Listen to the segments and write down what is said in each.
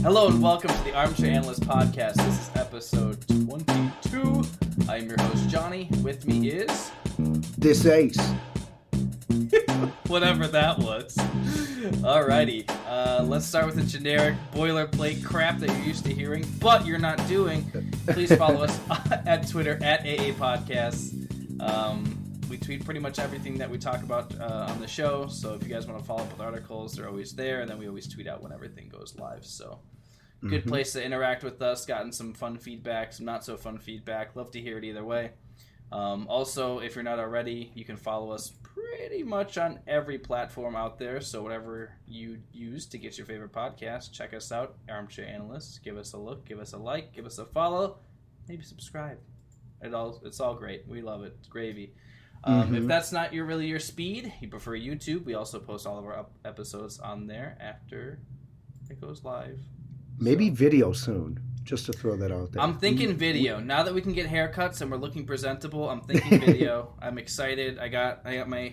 Hello and welcome to the Armchair Analysts podcast. This is episode 22. I am your host, Johnny. With me is... This Ace. Whatever that was. Alrighty. Let's start with the generic boilerplate crap that you're used to hearing, but you're not doing. Please follow us at Twitter, at AA Podcasts. We tweet pretty much everything that we talk about on the show, so if you guys want to follow up with articles, they're always there, and then we always tweet out when everything goes live, so good place to interact with us. Gotten some fun feedback, some not so fun feedback. Love to hear it either way. Also, if you're not already, you can follow us pretty much on every platform out there, so whatever you use to get your favorite podcast, check us out, Armchair Analysts. Give us a look, give us a like, give us a follow, maybe subscribe. It's all great. We love it. It's gravy. If that's not really your speed, you prefer YouTube, we also post all of our episodes on there after it goes live. Maybe video soon, just to throw that out there. I'm thinking video. Now that we can get haircuts and we're looking presentable, I'm thinking video. I'm excited. I got my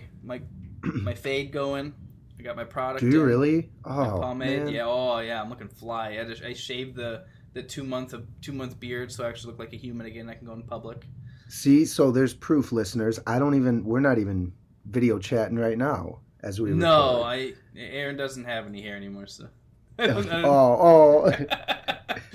fade going. I got my product. Do you really? Oh, pomade. Man. Yeah. I'm looking fly. I shaved the 2 month beard, so I actually look like a human again. I can go in public. See, so there's proof, listeners. We're not even video chatting right now as we record. No, Aaron doesn't have any hair anymore, so. Oh.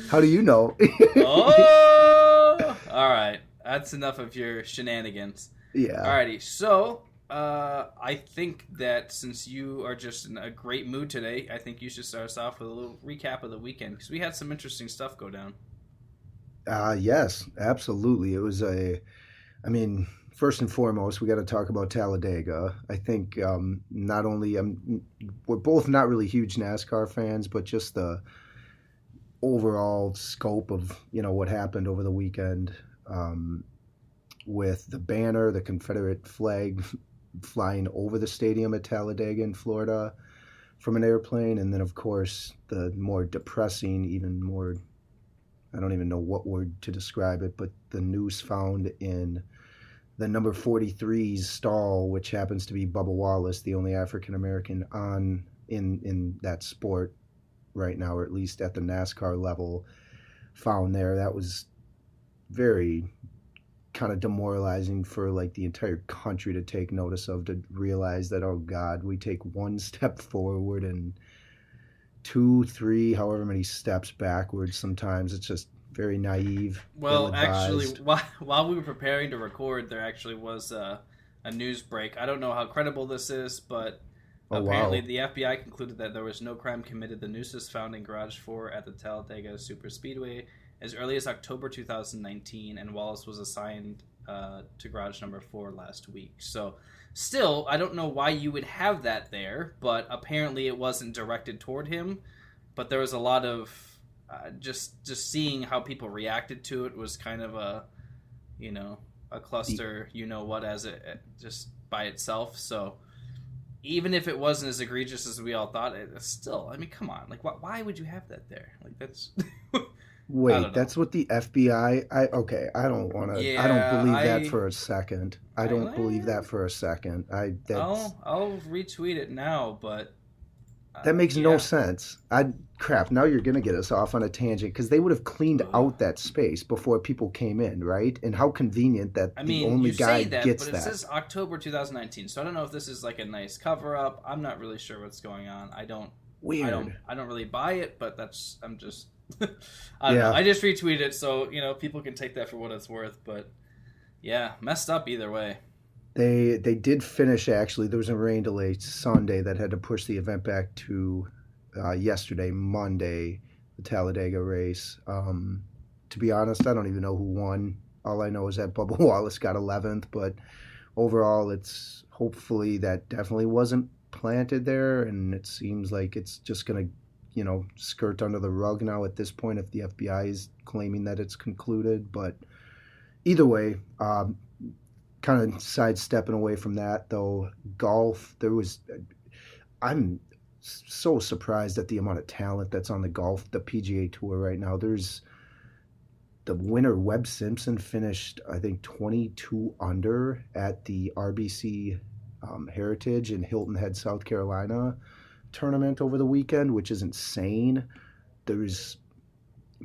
How do you know? Oh! All right. That's enough of your shenanigans. Yeah. Alrighty. So, I think that since you are just in a great mood today, I think you should start us off with a little recap of the weekend, because we had some interesting stuff go down. Yes, absolutely. It was first and foremost, we got to talk about Talladega. I think not only we're both not really huge NASCAR fans, but just the overall scope of what happened over the weekend with the banner, the Confederate flag flying over the stadium at Talladega in Florida from an airplane, and then of course the more depressing, even more, I don't even know what word to describe it, but the noose found in the number 43's stall, which happens to be Bubba Wallace, the only African-American in that sport right now, or at least at the NASCAR level, found there. That was very kind of demoralizing for the entire country to take notice of, to realize that, oh God, we take one step forward and 2, 3, however many steps backwards. Sometimes it's just very naive. Well, actually, while we were preparing to record, there actually was a news break. I don't know how credible this is, but apparently the FBI concluded that there was no crime committed. The nooses found in Garage 4 at the Talladega Superspeedway as early as October 2019, and Wallace was assigned to Garage number 4 last week. So still, I don't know why you would have that there, but apparently it wasn't directed toward him. But there was a lot of just seeing how people reacted to it was kind of a cluster, as it just by itself. So even if it wasn't as egregious as we all thought, it's still, come on, why would you have that there? That's Wait, that's what the FBI... I don't want to... I don't believe that for a second. I don't believe that for a second. I'll retweet it now, but... that makes no sense. Crap, now you're going to get us off on a tangent, because they would have cleaned out that space before people came in, right? And how convenient that the only guy gets that. But it says October 2019, so I don't know if this is a nice cover-up. I'm not really sure what's going on. I don't really buy it, but I'm just... I don't know. I just retweeted it, so people can take that for what it's worth. But yeah, messed up either way. They did finish, actually. There was a rain delay Sunday that had to push the event back to yesterday, Monday, the Talladega race. To be honest, I don't even know who won. All I know is that Bubba Wallace got 11th, but overall, it's hopefully that definitely wasn't planted there, and it seems like it's just going to skirt under the rug now at this point if the FBI is claiming that it's concluded. But either way, kind of sidestepping away from that, though, golf, I'm so surprised at the amount of talent that's on the PGA Tour right now. There's the winner, Webb Simpson, finished, I think, 22 under at the RBC Heritage in Hilton Head, South Carolina tournament over the weekend, which is insane. there's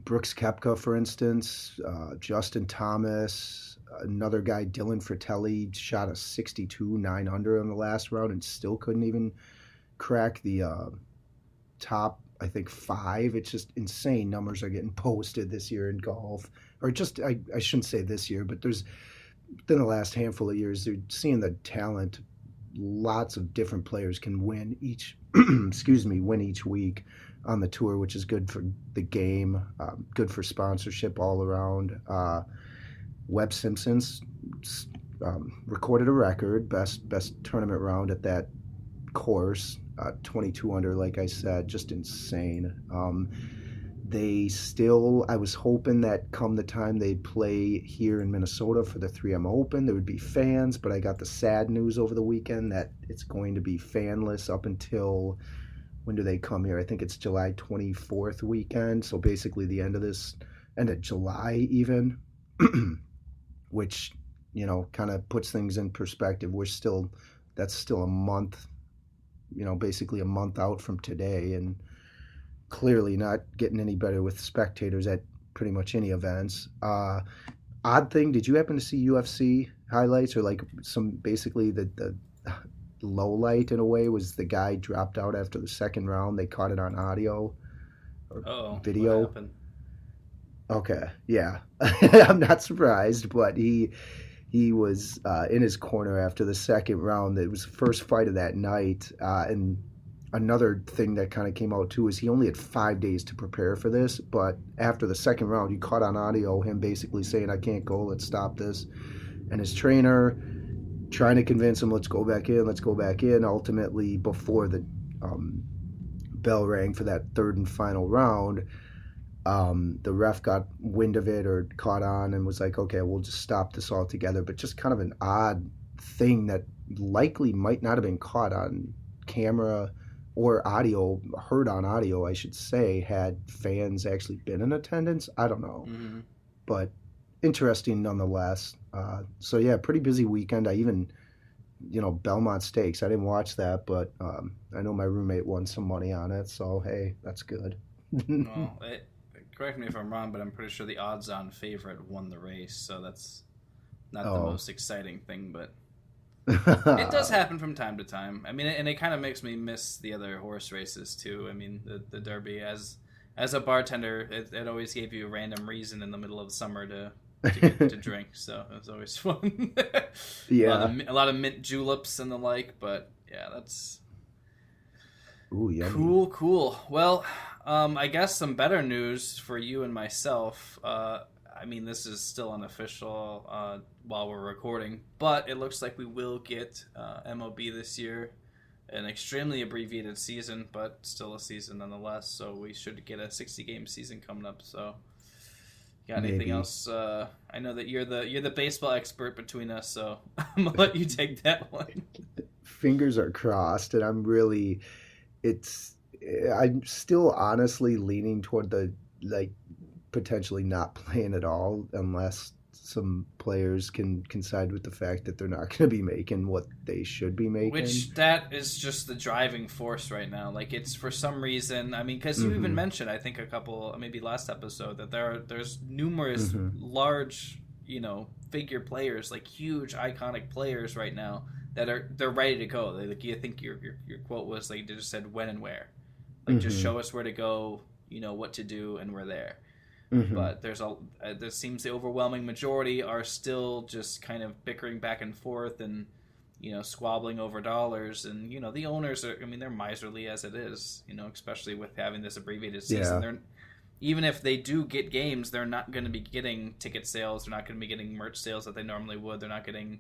Brooks Koepka, for instance, Justin Thomas, another guy, Dylan Fratelli, shot a 62 9 under in the last round and still couldn't even crack the top, I think, 5. It's just insane numbers are getting posted this year in golf. Or just, I shouldn't say this year, but there's within the last handful of years, they're seeing the talent. Lots of different players can win each, win each week on the tour, which is good for the game, good for sponsorship all around. Webb Simpson's recorded a record, best tournament round at that course, 22 under, like I said, just insane. I was hoping that come the time they play here in Minnesota for the 3M Open, there would be fans, but I got the sad news over the weekend that it's going to be fanless up until, when do they come here? I think it's July 24th weekend, so basically the end of July even, which, kind of puts things in perspective. That's still a month, basically a month out from today, and clearly not getting any better with spectators at pretty much any events. Odd thing, did you happen to see UFC highlights, or like basically the low light in a way was the guy dropped out after the second round? They caught it on audio or video. What happened? Okay, yeah. I'm not surprised, but he was in his corner after the second round. It was the first fight of that night, and another thing that kind of came out too is he only had 5 days to prepare for this, but after the second round, he caught on audio him basically saying, "I can't go, let's stop this." And his trainer trying to convince him, let's go back in. Ultimately, before the bell rang for that third and final round, the ref got wind of it or caught on and was like, okay, we'll just stop this altogether. But just kind of an odd thing that likely might not have been caught on camera or audio, heard on audio, I should say, had fans actually been in attendance. I don't know. Mm-hmm. But interesting nonetheless. So yeah, pretty busy weekend. I even, Belmont Stakes, I didn't watch that, but I know my roommate won some money on it, so hey, that's good. Well, correct me if I'm wrong, but I'm pretty sure the odds-on favorite won the race, so that's not the most exciting thing, but it does happen from time to time. I mean, and it kind of makes me miss the other horse races too. I mean, the Derby, as a bartender, it always gave you a random reason in the middle of summer to drink, so it was always fun. Yeah, a lot of mint juleps and the like, but yeah, that's cool. Well, I guess some better news for you and myself. I mean, this is still unofficial while we're recording, but it looks like we will get MLB this year. An extremely abbreviated season, but still a season nonetheless. So we should get a 60-game season coming up. So, got anything else? I know that you're the baseball expert between us, so I'm gonna let you take that one. Fingers are crossed, and I'm still honestly leaning toward the potentially not playing at all unless some players can coincide with the fact that they're not going to be making what they should be making. Which that is just the driving force right now. Like, it's for some reason, I mean, because you even mentioned, I think maybe last episode, that there's numerous large, figure players, like huge iconic players right now that they're ready to go. I think your quote was like, they just said when and where. Like, just show us where to go, what to do, and we're there. But there seems the overwhelming majority are still just kind of bickering back and forth and, squabbling over dollars. And, the owners are, I mean, they're miserly as it is, especially with having this abbreviated season. Yeah. Even if they do get games, they're not going to be getting ticket sales. They're not going to be getting merch sales that they normally would. They're not getting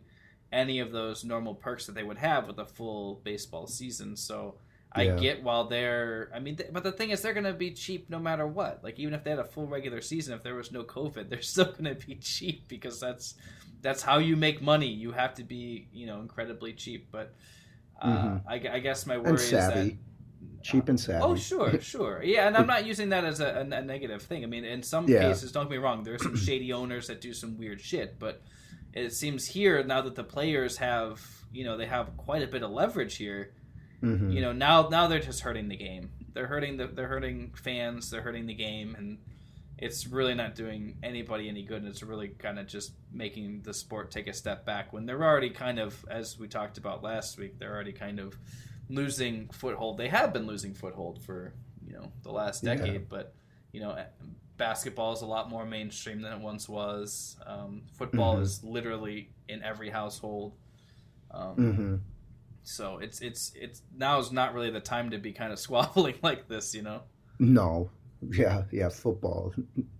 any of those normal perks that they would have with a full baseball season. So I get but the thing is, they're going to be cheap no matter what. Like, even if they had a full regular season, if there was no COVID, they're still going to be cheap because that's how you make money. You have to be, incredibly cheap. But I guess my worry is that cheap and savvy. Oh, sure. Yeah, and I'm not using that as a negative thing. I mean, in some cases, don't get me wrong, there are some shady owners that do some weird shit. But it seems here, now that the players have, they have quite a bit of leverage here, now they're just hurting the game. they're hurting fans, they're hurting the game, and it's really not doing anybody any good. And it's really kind of just making the sport take a step back when they're already kind of, as we talked about last week, they're already kind of losing foothold. They have been losing foothold for the last decade, but basketball is a lot more mainstream than it once was. Football is literally in every household. So it's now is not really the time to be kind of squabbling like this, No. Yeah, football.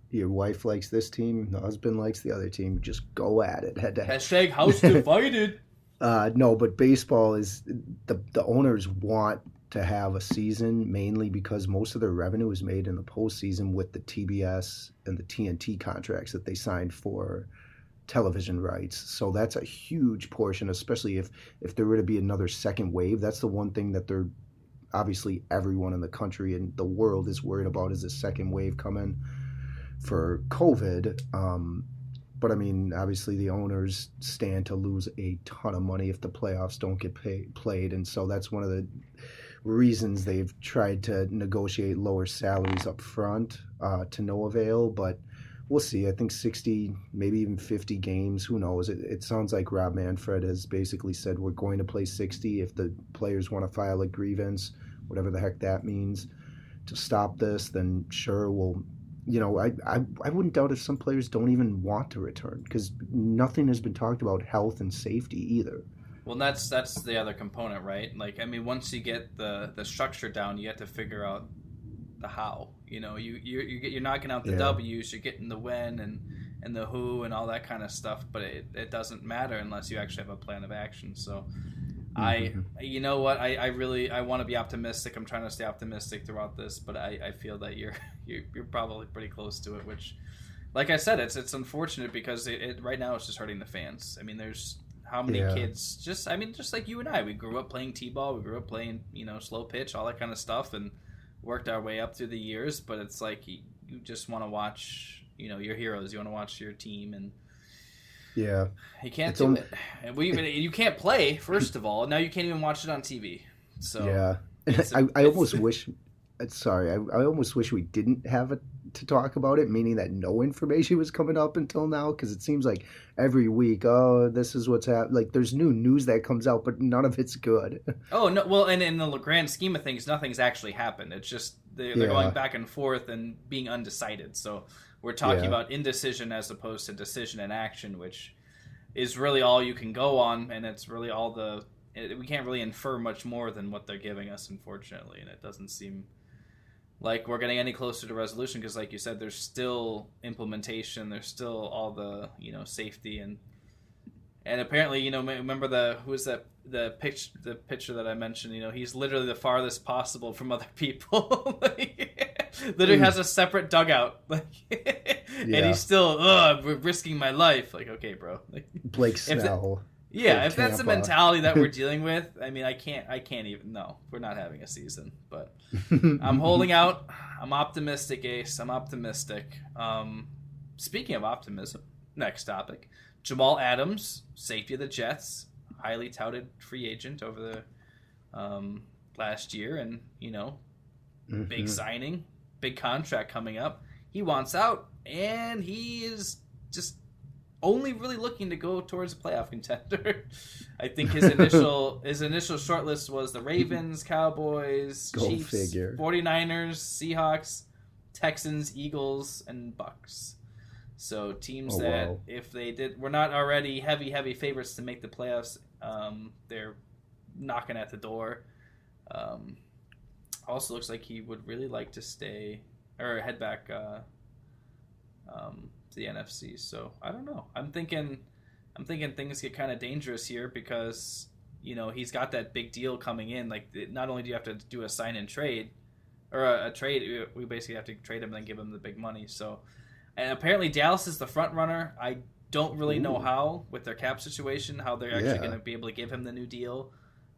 Your wife likes this team, the husband likes the other team. Just go at it head to head. Hashtag house divided. No, but baseball is the owners want to have a season mainly because most of their revenue is made in the postseason with the TBS and the TNT contracts that they signed for television rights. So that's a huge portion, especially if there were to be another second wave. That's the one thing that they're obviously everyone in the country and the world is worried about is a second wave coming for COVID. But I mean, obviously the owners stand to lose a ton of money if the playoffs don't get played. And so that's one of the reasons they've tried to negotiate lower salaries up front to no avail. But we'll see. I think 60, maybe even 50 games. Who knows? It sounds like Rob Manfred has basically said we're going to play 60 if the players want to file a grievance, whatever the heck that means, to stop this. Then sure, we'll. I wouldn't doubt if some players don't even want to return because nothing has been talked about health and safety either. Well, that's the other component, right? Like, I mean, once you get the structure down, you have to figure out the how. You're knocking out the W's, you're getting the when and the who and all that kind of stuff, but it doesn't matter unless you actually have a plan of action. So I want to be optimistic. I'm trying to stay optimistic throughout this, but I feel that you're probably pretty close to it, which, like I said, it's unfortunate because it right now it's just hurting the fans. I mean, there's how many kids just like you and I, we grew up playing t-ball, we grew up playing slow pitch, all that kind of stuff, and worked our way up through the years. But it's like you just want to watch your heroes, you want to watch your team, and you can't do it. And you can't play, first of all. Now you can't even watch it on TV. So I almost wish. Sorry, I almost wish we didn't have it to talk about it, meaning that no information was coming up until now, because it seems like every week, this is what's happening. Like, there's new news that comes out, but none of it's good. Oh, no, well, and in the grand scheme of things, nothing's actually happened. It's just they're going back and forth and being undecided. So we're talking about indecision as opposed to decision and action, which is really all you can go on, and it's really all we can't really infer much more than what they're giving us, unfortunately, and it doesn't seem like we're getting any closer to resolution because, like you said, there's still implementation, there's still all the safety and apparently remember the pitcher that I mentioned, he's literally the farthest possible from other people. Literally has a separate dugout, and he's still risking my life. Like, okay, bro, Blake Snell. If that's the mentality that we're dealing with, I mean, I can't even. No, we're not having a season. But I'm holding out. I'm optimistic, Ace. I'm optimistic. Speaking of optimism, next topic: Jamal Adams, safety of the Jets, highly touted free agent over the last year, and big signing, big contract coming up. He wants out, and he is just only really looking to go towards a playoff contender. I think his initial short list was the Ravens, Cowboys, Chiefs, 49ers, Seahawks, Texans, Eagles, and Bucks. So teams if they were not already heavy favorites to make the playoffs, they're knocking at the door. Also looks like he would really like to stay or head back to the NFC. So I don't know. I'm thinking things get kind of dangerous here because he's got that big deal coming in. Like, not only do you have to do a sign and trade or a trade, we basically have to trade him and then give him the big money. So, and apparently Dallas is the front runner. I don't really know how with their cap situation, how they're actually going to be able to give him the new deal.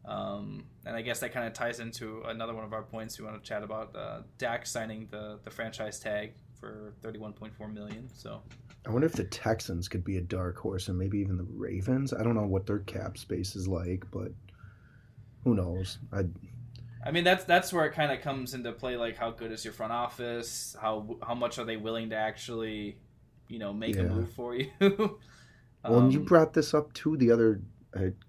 And I guess that kind of ties into another one of our points we want to chat about, Dak signing the franchise tag for $31.4 million. So I wonder if the Texans could be a dark horse and maybe even the Ravens. I don't know what their cap space is like, but who knows? I mean, that's where it kind of comes into play. Like, how good is your front office? How much are they willing to actually, make a move for you? Well, and you brought this up too the other,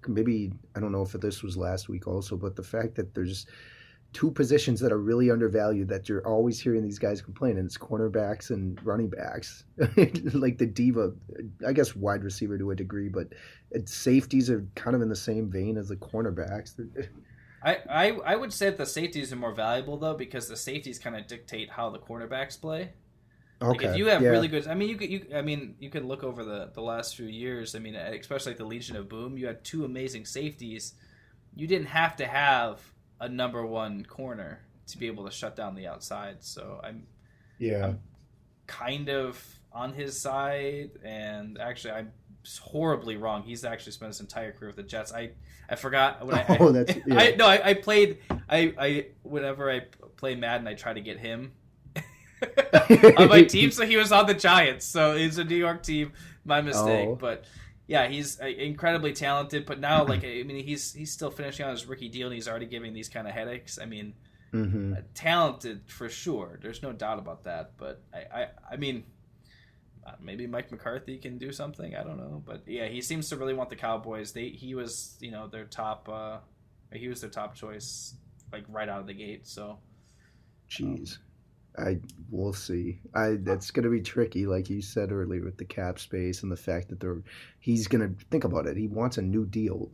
maybe, I don't know if this was last week also, but the fact that there's two positions that are really undervalued that you're always hearing these guys complain, and it's cornerbacks and running backs. Like the diva, I guess wide receiver to a degree, but safeties are kind of in the same vein as the cornerbacks. I would say that the safeties are more valuable, though, because the safeties kind of dictate how the cornerbacks play. Like, if you have really good, I mean, you could look over the last few years. I mean, especially like the Legion of Boom, you had two amazing safeties. You didn't have to have a number one corner to be able to shut down the outside. So I'm kind of on his side, and actually I'm horribly wrong. He's actually spent his entire career with the Jets. I forgot when I played. Whenever I play Madden, I try to get him on my team, so he was on the Giants. So it's a New York team. My mistake, but yeah, he's incredibly talented. But now, like, I mean, he's still finishing on his rookie deal, and he's already giving these kind of headaches. I mean, talented for sure. There's no doubt about that. But I mean, maybe Mike McCarthy can do something. I don't know, but yeah, he seems to really want the Cowboys. He was their top. He was their top choice, like, right out of the gate. So, jeez. We'll see. That's going to be tricky, like you said earlier, with the cap space and the fact that he's going to think about it. He wants a new deal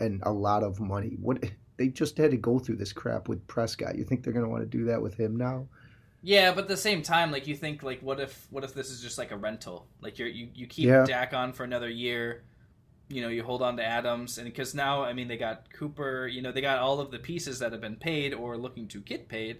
and a lot of money. What they just had to go through this crap with Prescott. You think they're going to want to do that with him now? Yeah, but at the same time, like, you think, like, what if this is just like a rental? Like, you keep Dak on for another year. You hold on to Adams, and because now, I mean, they got Cooper. They got all of the pieces that have been paid or looking to get paid.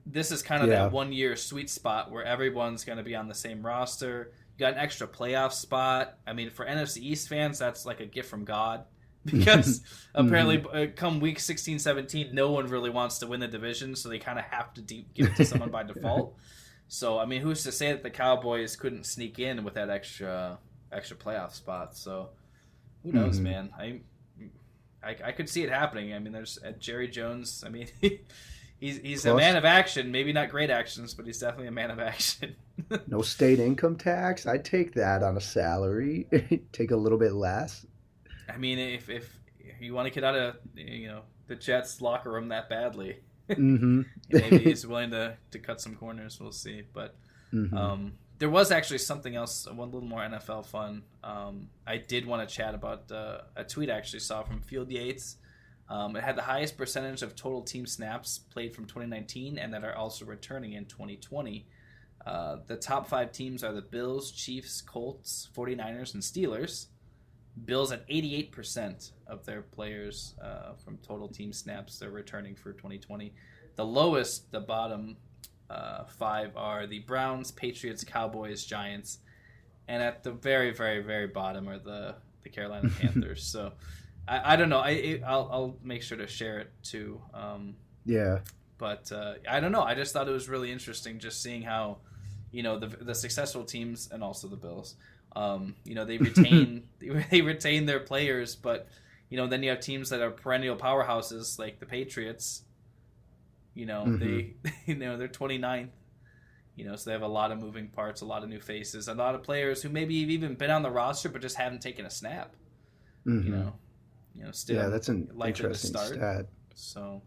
This is kind of that 1 year sweet spot where everyone's going to be on the same roster. You got an extra playoff spot. I mean, for NFC East fans, that's like a gift from God, because apparently come week 16, 17, no one really wants to win the division, so they kind of have to give it to someone by default. So, I mean, who's to say that the Cowboys couldn't sneak in with that extra playoff spot? So, who knows, man? I could see it happening. I mean, there's Jerry Jones. I mean, He's a man of action. Maybe not great actions, but he's definitely a man of action. No state income tax. I'd take that on a salary. Take a little bit less. I mean, if you want to get out of the Jets locker room that badly, maybe he's willing to cut some corners. We'll see. But there was actually something else, one little more NFL fun. I did want to chat about a tweet I actually saw from Field Yates. It had the highest percentage of total team snaps played from 2019 and that are also returning in 2020. The top 5 teams are the Bills, Chiefs, Colts, 49ers, and Steelers. Bills at 88% of their players from total team snaps they're returning for 2020. The lowest, the bottom 5 are the Browns, Patriots, Cowboys, Giants, and at the very, very, very bottom are the Carolina Panthers. So I don't know. I'll make sure to share it too. But I don't know. I just thought it was really interesting just seeing how, the successful teams and also the Bills, they retain their players, but then you have teams that are perennial powerhouses like the Patriots. They're 29th. So they have a lot of moving parts, a lot of new faces, a lot of players who maybe have even been on the roster but just haven't taken a snap. Still that's an interesting stat. So,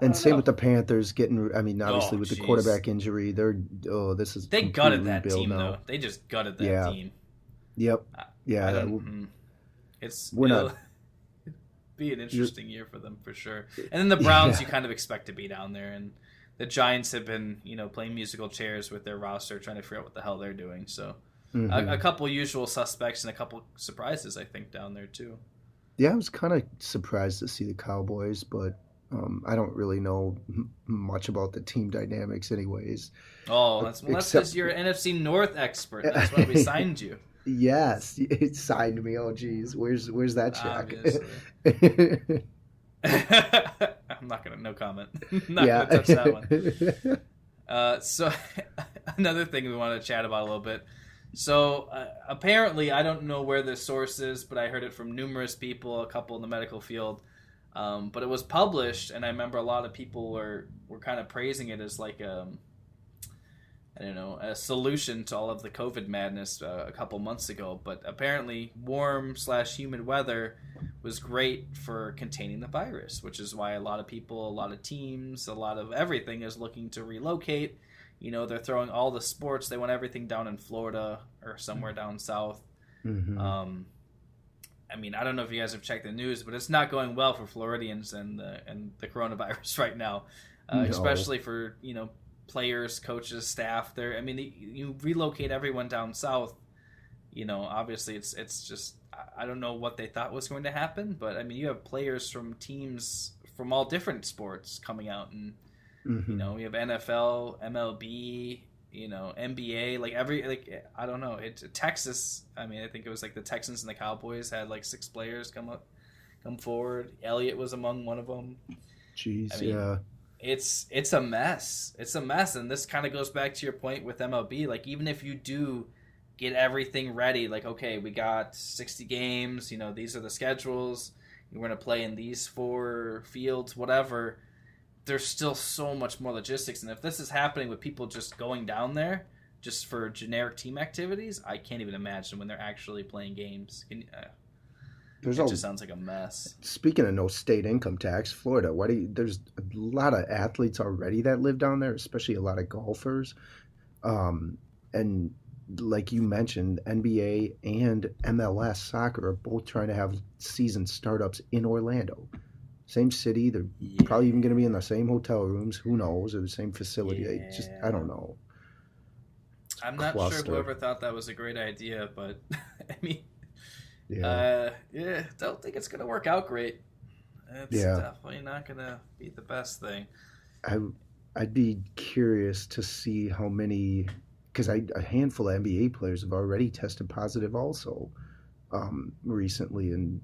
and same with the Panthers getting. I mean, obviously with the quarterback injury, they gutted that team now. Though. They just gutted that team. Yep. It'll be an interesting year for them for sure. And then the Browns, you kind of expect to be down there, and the Giants have been playing musical chairs with their roster, trying to figure out what the hell they're doing. So, a couple usual suspects and a couple surprises, I think, down there too. Yeah, I was kind of surprised to see the Cowboys, but I don't really know much about the team dynamics anyways. Oh, that's because you're an NFC North expert. That's why we signed you. Yes, it signed me. Oh, geez. Where's that check? I'm not going to, no comment. Not going to touch that one. So another thing we want to chat about a little bit. So apparently, I don't know where this source is, but I heard it from numerous people, a couple in the medical field. But it was published, and I remember a lot of people were kind of praising it as like I don't know, a solution to all of the COVID madness a couple months ago. But apparently warm/humid weather was great for containing the virus, which is why a lot of people, a lot of teams, a lot of everything is looking to relocate. You know, they're throwing all the sports. They want everything down in Florida or somewhere down south. Mm-hmm. I mean, I don't know if you guys have checked the news, but it's not going well for Floridians and the coronavirus right now, No. especially for, you know, players, coaches, staff. There, I mean, you relocate everyone down south. You know, obviously, it's just, I don't know what they thought was going to happen, but I mean, you have players from teams from all different sports coming out, and Mm-hmm. you know, we have NFL, MLB, you know, NBA, I don't know. It's Texas. I mean, I think it was like the Texans and the Cowboys had like 6 players come forward. Elliott was among one of them. Jeez, I mean, yeah. It's a mess. It's a mess, and this kind of goes back to your point with MLB. Like, even if you do get everything ready, like, okay, we got 60 games, you know, these are the schedules, we're going to play in these 4 fields, whatever, there's still so much more logistics. And if this is happening with people just going down there just for generic team activities, I can't even imagine when they're actually playing games. It just sounds like a mess. Speaking of no state income tax, Florida, there's a lot of athletes already that live down there, especially a lot of golfers. And like you mentioned, NBA and MLS soccer are both trying to have season startups in Orlando. Same city, they're probably even going to be in the same hotel rooms, who knows, or the same facility. Yeah. I don't know. I'm not sure whoever thought that was a great idea, but I mean, don't think it's going to work out great. It's definitely not going to be the best thing. I'd be curious to see how many, because a handful of NBA players have already tested positive also recently, and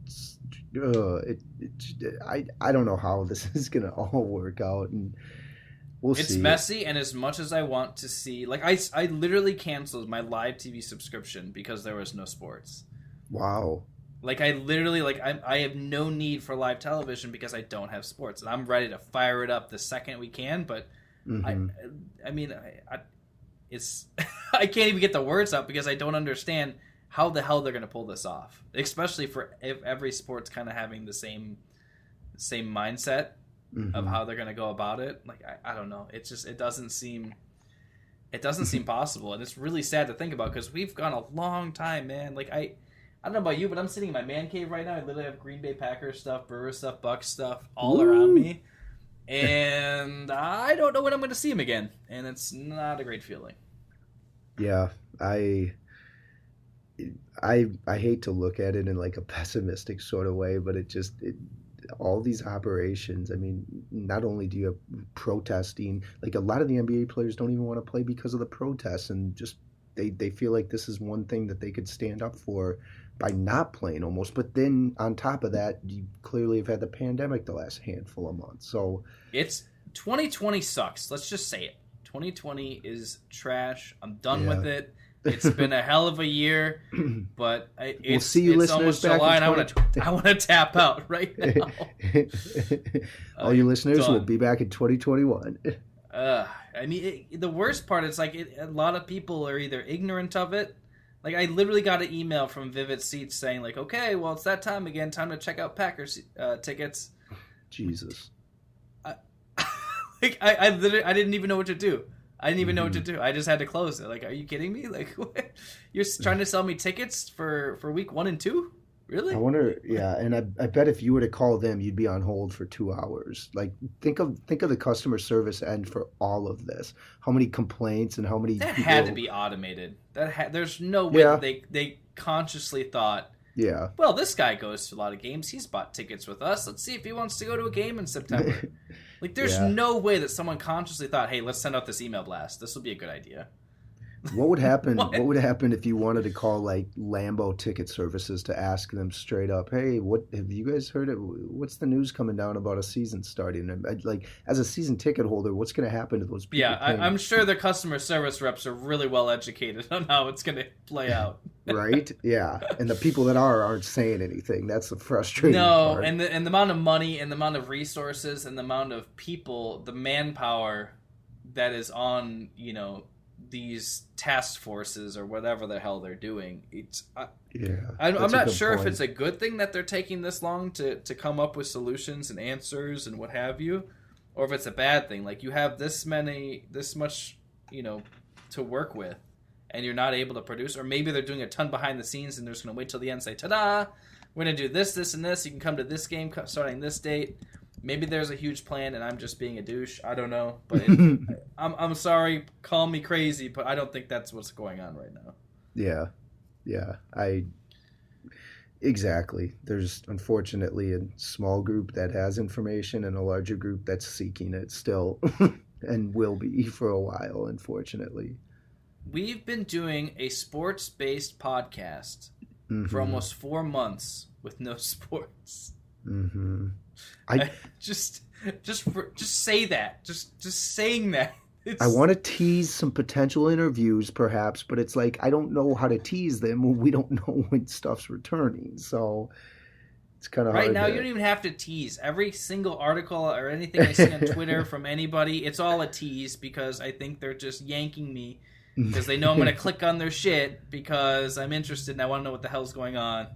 I don't know how this is going to all work out, and we'll see. It's messy, and as much as I want to see, like I literally canceled my live TV subscription because there was no sports. Wow. Like, I literally, like, I have no need for live television because I don't have sports, and I'm ready to fire it up the second we can. But Mm-hmm. I mean, it's I can't even get the words out because I don't understand how the hell they're going to pull this off, especially for if every sport's kind of having the same mindset of how they're going to go about it. Like, I don't know. It doesn't seem possible, and it's really sad to think about because we've gone a long time, man. Like, I don't know about you, but I'm sitting in my man cave right now. I literally have Green Bay Packers stuff, Brewers stuff, Bucks stuff all around me, and I don't know when I'm going to see them again, and it's not a great feeling. Yeah, I hate to look at it in like a pessimistic sort of way, but all these operations, I mean, not only do you have protesting, like a lot of the NBA players don't even want to play because of the protests, and just they feel like this is one thing that they could stand up for by not playing almost. But then on top of that, you clearly have had the pandemic the last handful of months. So it's 2020 sucks. Let's just say it. 2020 is trash. I'm done with it. It's been a hell of a year, but we'll see you it's almost July, and I want to tap out right now. All you listeners will be back in 2021. I mean, the worst part is like a lot of people are either ignorant of it. Like, I literally got an email from Vivid Seats saying like, "Okay, well, it's that time again. Time to check out Packers tickets." Jesus. Like, I literally, I didn't even know what to do. I didn't even know what to do. I just had to close it. Like, are you kidding me? Like, what? You're trying to sell me tickets for week 1 and 2? Really? I wonder. Yeah, and I bet if you were to call them, you'd be on hold for 2 hours. Like, think of the customer service end for all of this. How many complaints and how many that people... had to be automated. There's no way that they consciously thought, yeah, well, this guy goes to a lot of games. He's bought tickets with us. Let's see if he wants to go to a game in September. Like, there's no way that someone consciously thought, hey, let's send out this email blast. This will be a good idea. What would happen? What? What would happen if you wanted to call like Lambo ticket services to ask them straight up, "Hey, what have you guys heard? What's the news coming down about a season starting?" And like, as a season ticket holder, what's going to happen to those people? Yeah, I'm sure the customer service reps are really well educated on how it's going to play out. Right? Yeah, and the people that aren't saying anything. That's the frustrating part. And the amount of money and the amount of resources and the amount of people, the manpower that is on, these task forces or whatever the hell they're doing. I'm not sure if it's a good thing that they're taking this long to come up with solutions and answers and what have you, or if it's a bad thing. Like, you have this much, to work with, and you're not able to produce, or maybe they're doing a ton behind the scenes and they're just going to wait till the end and say, ta-da, we're going to do this, this, and this. You can come to this game starting this date. Maybe there's a huge plan and I'm just being a douche. I don't know. But I'm sorry, call me crazy, but I don't think that's what's going on right now. Yeah. Exactly. There's unfortunately a small group that has information and a larger group that's seeking it still and will be for a while, unfortunately. We've been doing a sports-based podcast for almost 4 months with no sports. Mm-hmm. Just say that. Just saying that. I want to tease some potential interviews, perhaps, but it's like I don't know how to tease them when we don't know when stuff's returning. So it's kind of hard. Right now, you don't even have to tease. Every single article or anything I see on Twitter from anybody, it's all a tease because I think they're just yanking me because they know I'm going to click on their shit because I'm interested and I want to know what the hell's going on.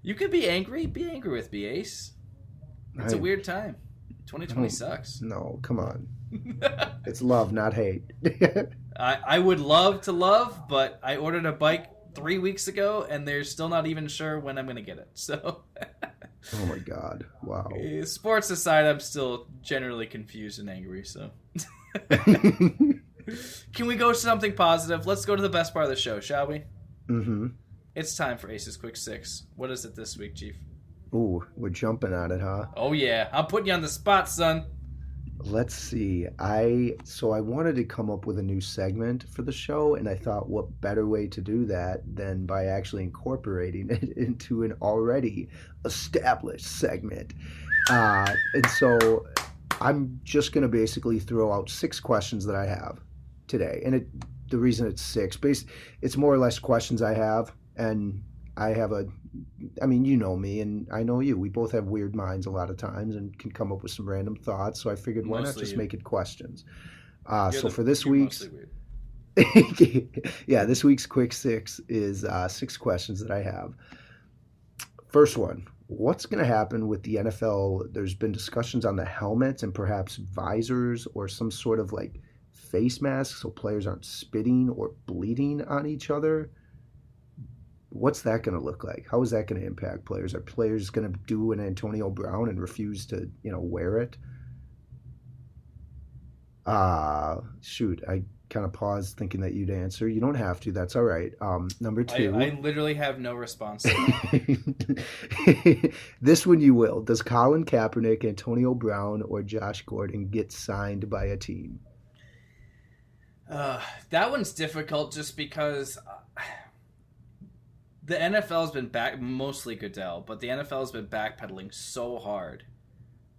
You could be angry. Be angry with me, Ace. It's a weird time. 2020 sucks. No, come on. It's love, not hate. I would love to love, but I ordered a bike 3 weeks ago, and they're still not even sure when I'm going to get it. So, oh my God! Wow. Sports aside, I'm still generally confused and angry. So, can we go to something positive? Let's go to the best part of the show, shall we? Mm-hmm. It's time for Ace's Quick Six. What is it this week, Chief? Ooh, we're jumping on it, huh? Oh yeah, I'm putting you on the spot, son. Let's see. I wanted to come up with a new segment for the show, and I thought, what better way to do that than by actually incorporating it into an already established segment. And so I'm just going to basically throw out 6 questions that I have today. And the reason it's 6, it's more or less questions I have, and you know me and I know you. We both have weird minds a lot of times and can come up with some random thoughts. So I figured, why not just make it questions? So for this week's, this week's Quick Six is 6 questions that I have. First one, what's going to happen with the NFL? There's been discussions on the helmets and perhaps visors or some sort of like face mask so players aren't spitting or bleeding on each other. What's that going to look like? How is that going to impact players? Are players going to do an Antonio Brown and refuse to, wear it? Shoot, I kind of paused thinking that you'd answer. You don't have to. That's all right. Number 2. I literally have no response to that. This one you will. Does Colin Kaepernick, Antonio Brown, or Josh Gordon get signed by a team? That one's difficult just because... the NFL has been mostly Goodell, but the NFL has been backpedaling so hard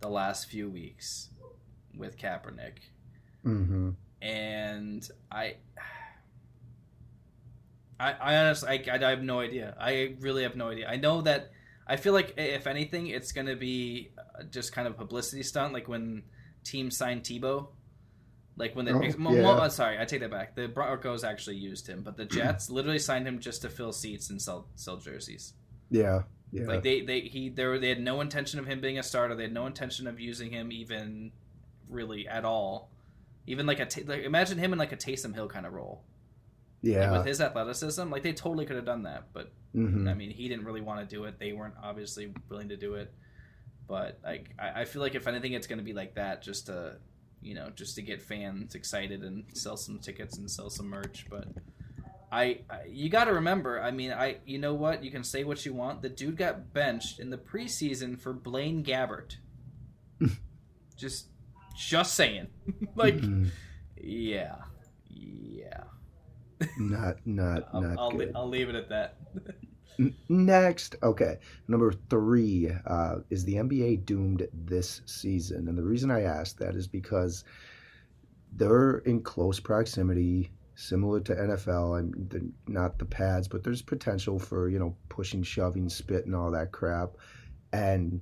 the last few weeks with Kaepernick. Mm-hmm. And I honestly, I have no idea. I really have no idea. I know that I feel like if anything, it's going to be just kind of a publicity stunt, like when teams signed Tebow. Like when sorry, I take that back. The Broncos actually used him, but the Jets literally signed him just to fill seats and sell jerseys. Yeah. Like they had no intention of him being a starter. They had no intention of using him even really at all. Even like imagine him in like a Taysom Hill kind of role. Yeah. Like with his athleticism, like they totally could have done that, but I mean, he didn't really want to do it. They weren't obviously willing to do it. But I feel like if anything, it's going to be like that, just to get fans excited and sell some tickets and sell some merch. But you got to remember, I mean, you know what? You can say what you want. The dude got benched in the preseason for Blaine Gabbert. just saying. Yeah. Yeah. Not good. I'll leave it at that. Next, okay, number 3 is the NBA doomed this season, and the reason I ask that is because they're in close proximity, similar to NFL. They're not the pads, but there's potential for pushing, shoving, spit, and all that crap, and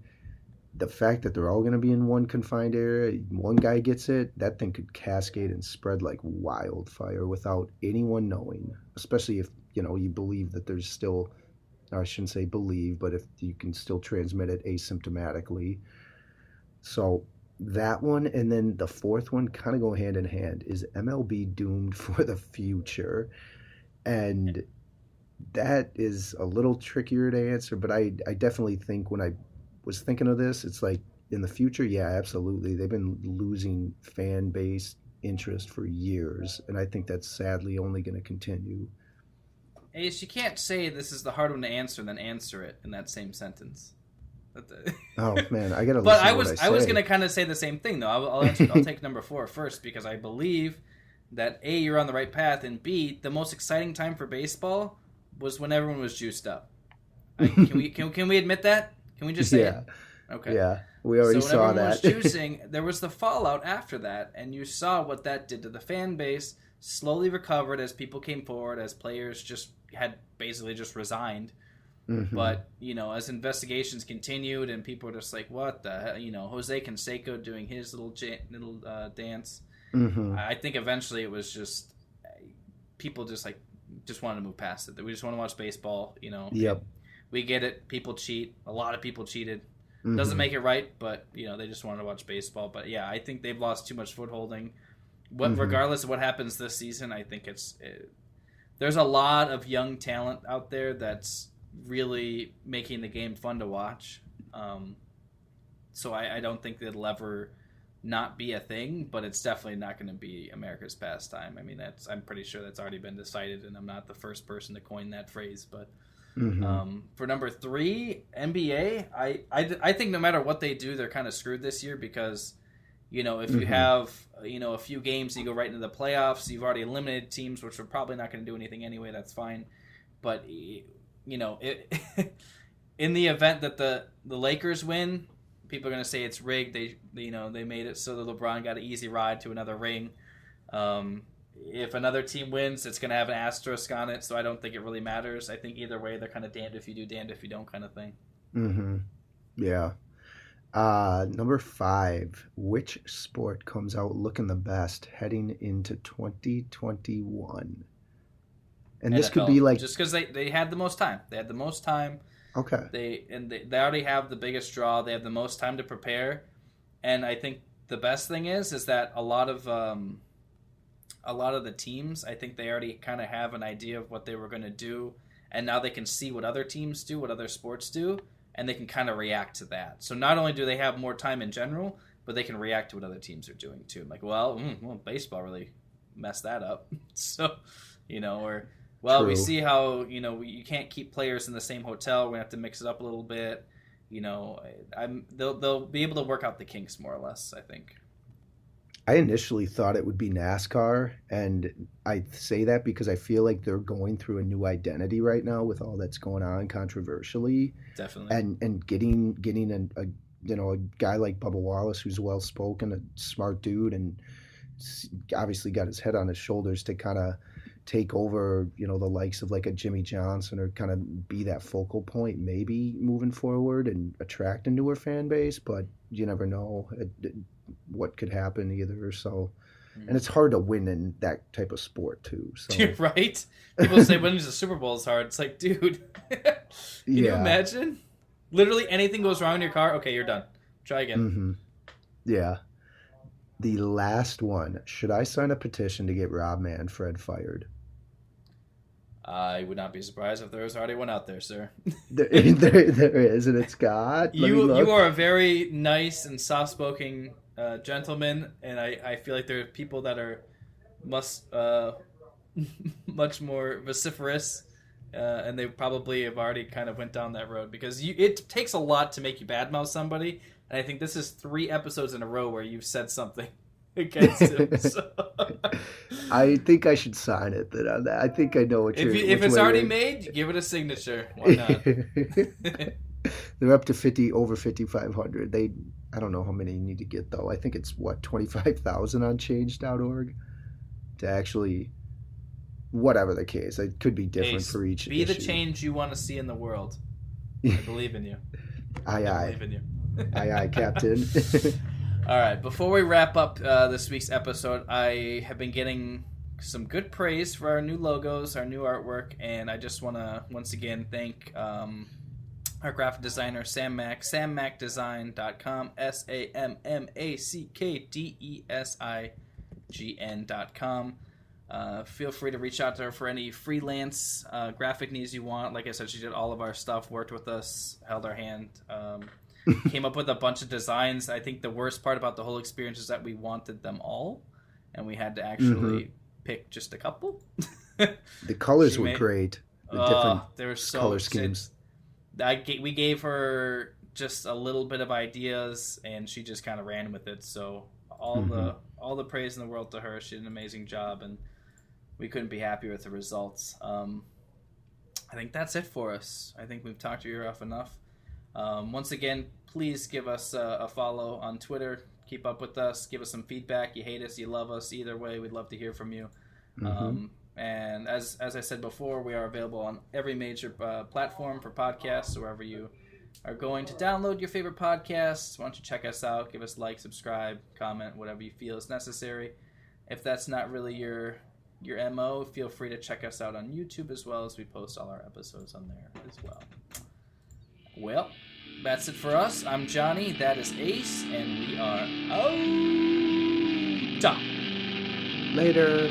the fact that they're all going to be in one confined area, one guy gets it, that thing could cascade and spread like wildfire without anyone knowing, especially if, you believe that there's still, I shouldn't say believe, but if you can still transmit it asymptomatically. So that one, and then the fourth one kind of go hand in hand. Is MLB doomed for the future? And that is a little trickier to answer, but I definitely think when I was thinking of this, it's like in the future, yeah, absolutely. They've been losing fan base interest for years, and I think that's sadly only going to continue. Ace, you can't say this is the hard one to answer and then answer it in that same sentence. Oh man, I gotta. But I was gonna kind of say the same thing though. I'll take number 4 first because I believe that A, you're on the right path, and B, the most exciting time for baseball was when everyone was juiced up. Can we admit that? Can we just say it? Okay. Yeah, we already saw that. So when everyone was juicing, there was the fallout after that, and you saw what that did to the fan base. Slowly recovered as people came forward, as players just had basically just resigned. Mm-hmm. But, as investigations continued and people were just like, what the hell? Jose Canseco doing his little dance. Mm-hmm. I think eventually it was just people just wanted to move past it. We just want to watch baseball, Yep. We get it. People cheat. A lot of people cheated. Mm-hmm. Doesn't make it right, but, they just wanted to watch baseball. But, yeah, I think they've lost too much footholding. Regardless of what happens this season, I think there's a lot of young talent out there that's really making the game fun to watch. So I don't think it'll ever not be a thing, but it's definitely not going to be America's pastime. I mean, I'm pretty sure that's already been decided, and I'm not the first person to coin that phrase. But for number 3, NBA, I think no matter what they do, they're kind of screwed this year because if you have a few games, you go right into the playoffs. You've already eliminated teams, which are probably not going to do anything anyway. That's fine, but in the event that the Lakers win, people are going to say it's rigged. They made it so that LeBron got an easy ride to another ring. If another team wins, it's going to have an asterisk on it, so I don't think it really matters. I think either way, they're kind of damned if you do, damned if you don't kind of thing. Mm-hmm. Yeah. Number 5, which sport comes out looking the best heading into 2021? And this NFL, could be like just because they had the most time. They had the most time. Okay. They already have the biggest draw. They have the most time to prepare, and I think the best thing is that a lot of the teams, I think they already kind of have an idea of what they were going to do, and now they can see what other teams do, what other sports do, and they can kind of react to that. So not only do they have more time in general, but they can react to what other teams are doing too. Like, well, baseball really messed that up. So, True. We see how, you can't keep players in the same hotel. We're going to have to mix it up a little bit. They'll be able to work out the kinks more or less, I think. I initially thought it would be NASCAR, and I say that because I feel like they're going through a new identity right now with all that's going on controversially. Definitely. And getting a guy like Bubba Wallace, who's well-spoken, a smart dude, and obviously got his head on his shoulders to kind of take over, the likes of like a Jimmy Johnson, or kind of be that focal point maybe moving forward and attract a newer fan base, but you never know what could happen either. So, and it's hard to win in that type of sport too. So you're right. People say winning the Super Bowl is hard. It's like, dude, can you imagine? Literally anything goes wrong in your car, okay, you're done. Try again. Mm-hmm. Yeah. The last one. Should I sign a petition to get Rob Manfred fired? I would not be surprised if there was already one out there, sir. there is, and it's got. You are a very nice and soft-spoken gentleman, and I feel like there are people that are much more vociferous, and they probably have already kind of went down that road, because it takes a lot to make you badmouth somebody, and I think this is 3 episodes in a row where you've said something. against him. So. I think I should sign it. I think I know what you're. If it's already made, give it a signature. Why not? They're up to over 5,500. I don't know how many you need to get though. I think it's 25,000 on change.org to actually. Whatever the case, it could be different for each Be issue. the change you want to see in the world. I believe in you. Aye, I believe in you. Aye, Captain. All right, before we wrap up this week's episode, I have been getting some good praise for our new logos, our new artwork, and I just want to once again thank our graphic designer, Sam Mack, sammackdesign.com, SAMMACKDESIGN.com. Feel free to reach out to her for any freelance graphic needs you want. Like I said, she did all of our stuff, worked with us, held our hand, came up with a bunch of designs. I think the worst part about the whole experience is that we wanted them all, and we had to actually pick just a couple. The colors were great. The different they were so color schemes. We gave her just a little bit of ideas, and she just kind of ran with it. So all the praise in the world to her. She did an amazing job, and we couldn't be happier with the results. I think that's it for us. I think we've talked your ear off enough. Once again, please give us a follow on Twitter. Keep up with us. Give us some feedback. You hate us, you love us. Either way, we'd love to hear from you. And as I said before, we are available on every major platform for podcasts. So wherever you are going to download your favorite podcasts, why don't you check us out? Give us a like, subscribe, comment, whatever you feel is necessary. If that's not really your MO, feel free to check us out on YouTube as well, as we post all our episodes on there as well. Well, that's it for us. I'm Johnny, that is Ace, and we are out. Later.